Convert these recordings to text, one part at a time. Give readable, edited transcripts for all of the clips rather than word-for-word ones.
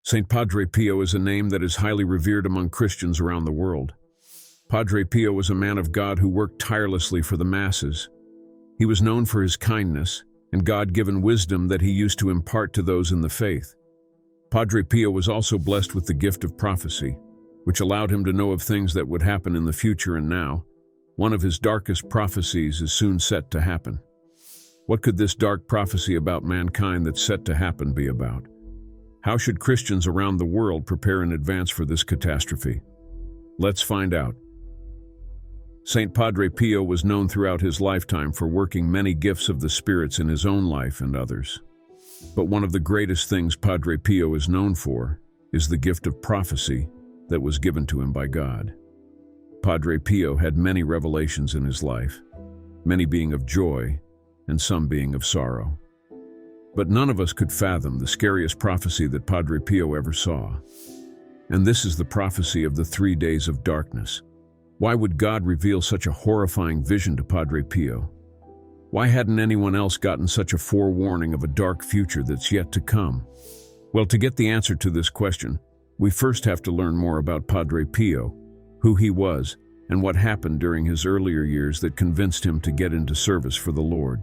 St. Padre Pio is a name that is highly revered among Christians around the world. Padre Pio was a man of God who worked tirelessly for the masses. He was known for his kindness and God-given wisdom that he used to impart to those in the faith. Padre Pio was also blessed with the gift of prophecy, which allowed him to know of things that would happen in the future and now. One of his darkest prophecies is soon set to happen. What could this dark prophecy about mankind that's set to happen be about? How should Christians around the world prepare in advance for this catastrophe? Let's find out. St. Padre Pio was known throughout his lifetime for working many gifts of the spirits in his own life and others. But one of the greatest things Padre Pio is known for is the gift of prophecy that was given to him by God. Padre Pio had many revelations in his life, many being of joy and some being of sorrow. But none of us could fathom the scariest prophecy that Padre Pio ever saw. And this is the prophecy of the 3 days of darkness. Why would God reveal such a horrifying vision to Padre Pio? Why hadn't anyone else gotten such a forewarning of a dark future that's yet to come? Well, to get the answer to this question, we first have to learn more about Padre Pio, who he was, and what happened during his earlier years that convinced him to get into service for the Lord.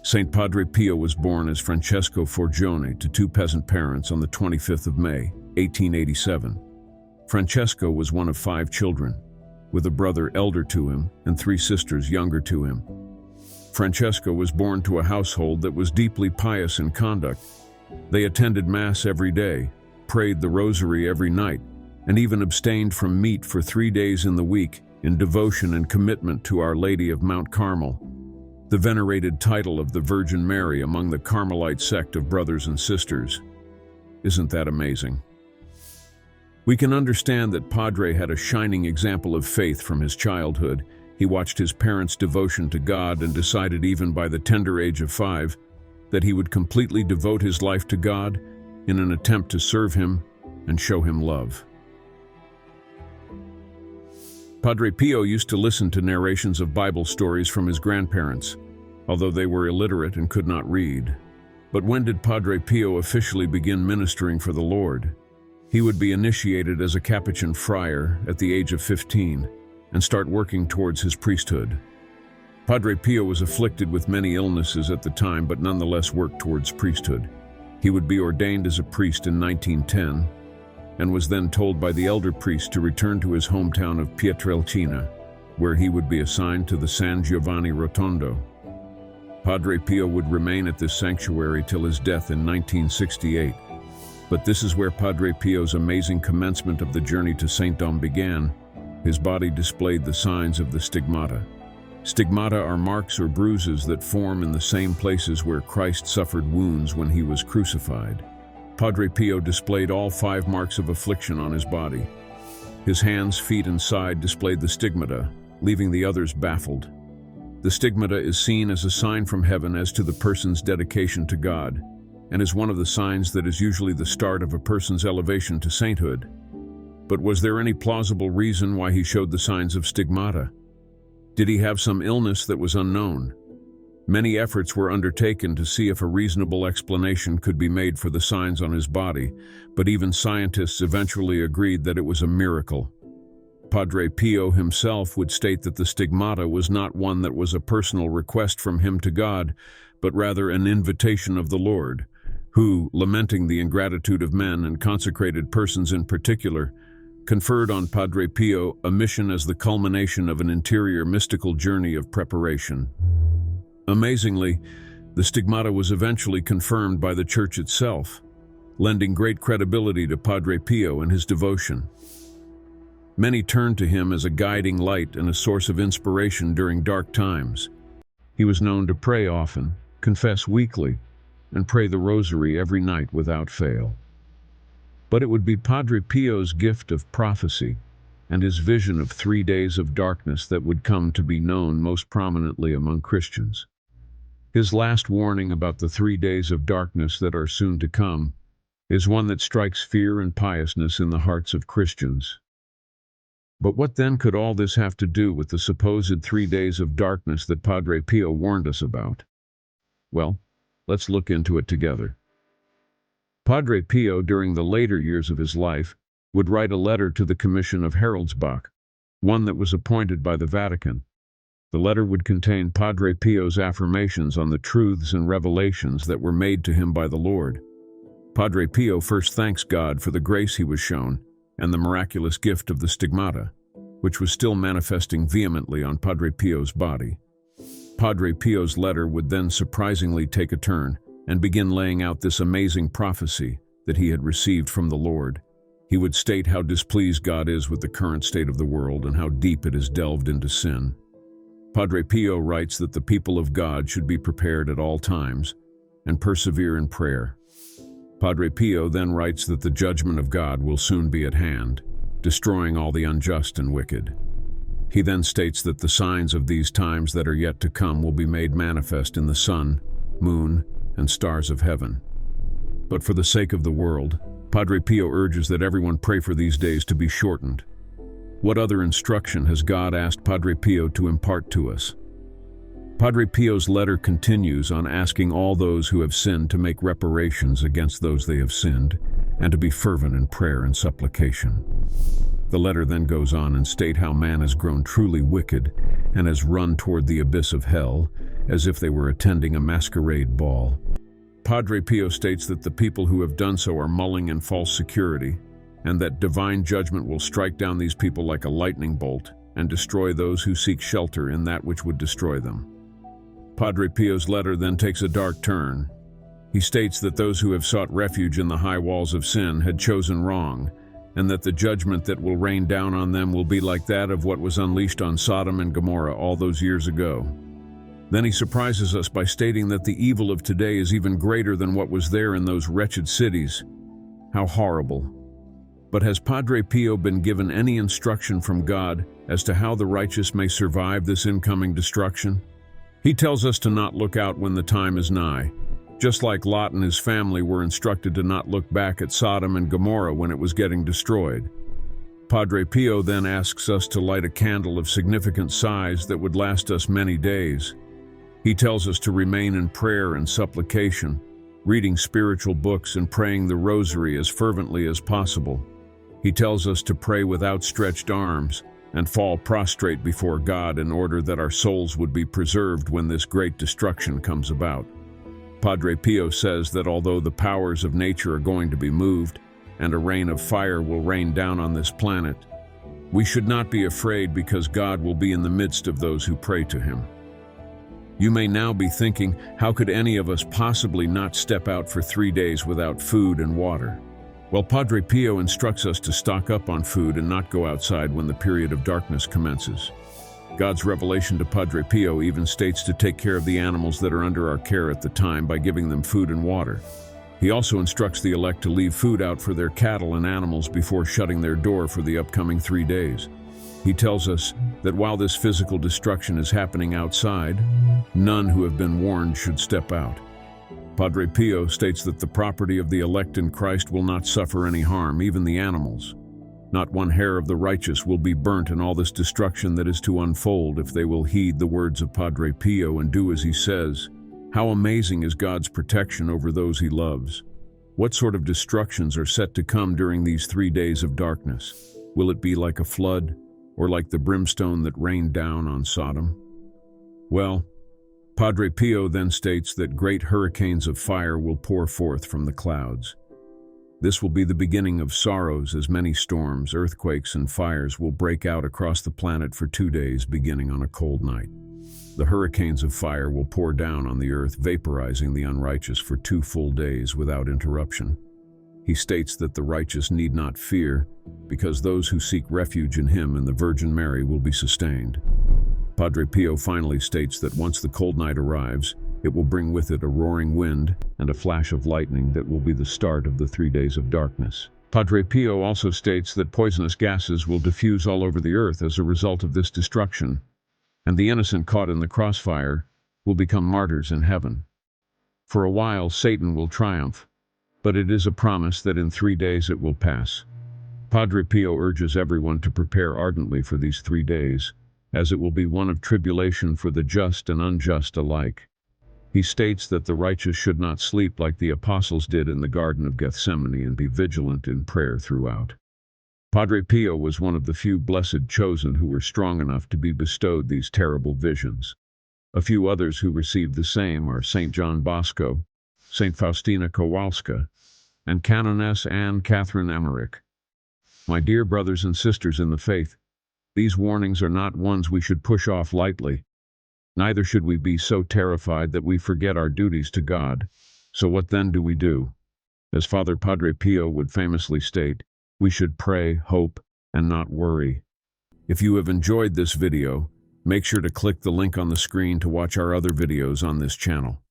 St. Padre Pio was born as Francesco Forgione to 2 peasant parents on the 25th of May, 1887. Francesco was one of 5 children, with a brother elder to him and 3 sisters younger to him. Francesco was born to a household that was deeply pious in conduct. They attended Mass every day, prayed the Rosary every night, and even abstained from meat for 3 days in the week in devotion and commitment to Our Lady of Mount Carmel, the venerated title of the Virgin Mary among the Carmelite sect of brothers and sisters. Isn't that amazing? We can understand that Padre had a shining example of faith from his childhood. He watched his parents' devotion to God and decided even by the tender age of 5 that he would completely devote his life to God in an attempt to serve him and show him love. Padre Pio used to listen to narrations of Bible stories from his grandparents, although they were illiterate and could not read. But when did Padre Pio officially begin ministering for the Lord? He would be initiated as a Capuchin friar at the age of 15 and start working towards his priesthood. Padre Pio was afflicted with many illnesses at the time, but nonetheless worked towards priesthood. He would be ordained as a priest in 1910 and was then told by the elder priest to return to his hometown of Pietrelcina, where he would be assigned to the San Giovanni Rotondo. Padre Pio would remain at this sanctuary till his death in 1968. But this is where Padre Pio's amazing commencement of the journey to saintdom began. His body displayed the signs of the stigmata. Stigmata are marks or bruises that form in the same places where Christ suffered wounds when he was crucified. Padre Pio displayed all 5 marks of affliction on his body. His hands, feet, and side displayed the stigmata, leaving the others baffled. The stigmata is seen as a sign from heaven as to the person's dedication to God, and is one of the signs that is usually the start of a person's elevation to sainthood. But was there any plausible reason why he showed the signs of stigmata? Did he have some illness that was unknown? Many efforts were undertaken to see if a reasonable explanation could be made for the signs on his body, but even scientists eventually agreed that it was a miracle. Padre Pio himself would state that the stigmata was not one that was a personal request from him to God, but rather an invitation of the Lord, who, lamenting the ingratitude of men and consecrated persons in particular, conferred on Padre Pio a mission as the culmination of an interior mystical journey of preparation. Amazingly, the stigmata was eventually confirmed by the Church itself, lending great credibility to Padre Pio and his devotion. Many turned to him as a guiding light and a source of inspiration during dark times. He was known to pray often, confess weekly, and pray the Rosary every night without fail. But it would be Padre Pio's gift of prophecy and his vision of 3 days of darkness that would come to be known most prominently among Christians. His last warning about the 3 days of darkness that are soon to come is one that strikes fear and piousness in the hearts of Christians. But what then could all this have to do with the supposed 3 days of darkness that Padre Pio warned us about? Well, let's look into it together. Padre Pio, during the later years of his life, would write a letter to the Commission of Heroldsbach, one that was appointed by the Vatican. The letter would contain Padre Pio's affirmations on the truths and revelations that were made to him by the Lord. Padre Pio first thanks God for the grace he was shown and the miraculous gift of the stigmata, which was still manifesting vehemently on Padre Pio's body. Padre Pio's letter would then surprisingly take a turn and begin laying out this amazing prophecy that he had received from the Lord. He would state how displeased God is with the current state of the world and how deep it has delved into sin. Padre Pio writes that the people of God should be prepared at all times and persevere in prayer. Padre Pio then writes that the judgment of God will soon be at hand, destroying all the unjust and wicked. He then states that the signs of these times that are yet to come will be made manifest in the sun, moon, and stars of heaven. But for the sake of the world, Padre Pio urges that everyone pray for these days to be shortened. What other instruction has God asked Padre Pio to impart to us? Padre Pio's letter continues on asking all those who have sinned to make reparations against those they have sinned, and to be fervent in prayer and supplication. The letter then goes on and states how man has grown truly wicked and has run toward the abyss of hell, as if they were attending a masquerade ball. Padre Pio states that the people who have done so are mulling in false security, and that divine judgment will strike down these people like a lightning bolt and destroy those who seek shelter in that which would destroy them. Padre Pio's letter then takes a dark turn. He states that those who have sought refuge in the high walls of sin had chosen wrong, and that the judgment that will rain down on them will be like that of what was unleashed on Sodom and Gomorrah all those years ago. Then he surprises us by stating that the evil of today is even greater than what was there in those wretched cities. How horrible. But has Padre Pio been given any instruction from God as to how the righteous may survive this incoming destruction? He tells us to not look out when the time is nigh, just like Lot and his family were instructed to not look back at Sodom and Gomorrah when it was getting destroyed. Padre Pio then asks us to light a candle of significant size that would last us many days. He tells us to remain in prayer and supplication, reading spiritual books and praying the rosary as fervently as possible. He tells us to pray with outstretched arms and fall prostrate before God in order that our souls would be preserved when this great destruction comes about. Padre Pio says that although the powers of nature are going to be moved and a rain of fire will rain down on this planet, we should not be afraid because God will be in the midst of those who pray to Him. You may now be thinking, how could any of us possibly not step out for 3 days without food and water? Well, Padre Pio instructs us to stock up on food and not go outside when the period of darkness commences. God's revelation to Padre Pio even states to take care of the animals that are under our care at the time by giving them food and water. He also instructs the elect to leave food out for their cattle and animals before shutting their door for the upcoming 3 days. He tells us that while this physical destruction is happening outside, none who have been warned should step out. Padre Pio states that the property of the elect in Christ will not suffer any harm, even the animals. Not one hair of the righteous will be burnt in all this destruction that is to unfold if they will heed the words of Padre Pio and do as he says. How amazing is God's protection over those he loves. What sort of destructions are set to come during these 3 days of darkness? Will it be like a flood, or like the brimstone that rained down on Sodom? Well, Padre Pio then states that great hurricanes of fire will pour forth from the clouds. This will be the beginning of sorrows as many storms, earthquakes, and fires will break out across the planet for 2 days beginning on a cold night. The hurricanes of fire will pour down on the earth, vaporizing the unrighteous for 2 full days without interruption. He states that the righteous need not fear, because those who seek refuge in him and the Virgin Mary will be sustained. Padre Pio finally states that once the cold night arrives, it will bring with it a roaring wind and a flash of lightning that will be the start of the 3 days of darkness. Padre Pio also states that poisonous gases will diffuse all over the earth as a result of this destruction, and the innocent caught in the crossfire will become martyrs in heaven. For a while, Satan will triumph, but it is a promise that in 3 days it will pass. Padre Pio urges everyone to prepare ardently for these 3 days, as it will be one of tribulation for the just and unjust alike. He states that the righteous should not sleep like the apostles did in the Garden of Gethsemane and be vigilant in prayer throughout. Padre Pio was one of the few blessed chosen who were strong enough to be bestowed these terrible visions. A few others who received the same are Saint John Bosco, Saint Faustina Kowalska, and Canoness Anne Catherine Emmerich. My dear brothers and sisters in the faith, these warnings are not ones we should push off lightly. Neither should we be so terrified that we forget our duties to God. So what then do we do? As Father Padre Pio would famously state, we should pray, hope, and not worry. If you have enjoyed this video, make sure to click the link on the screen to watch our other videos on this channel.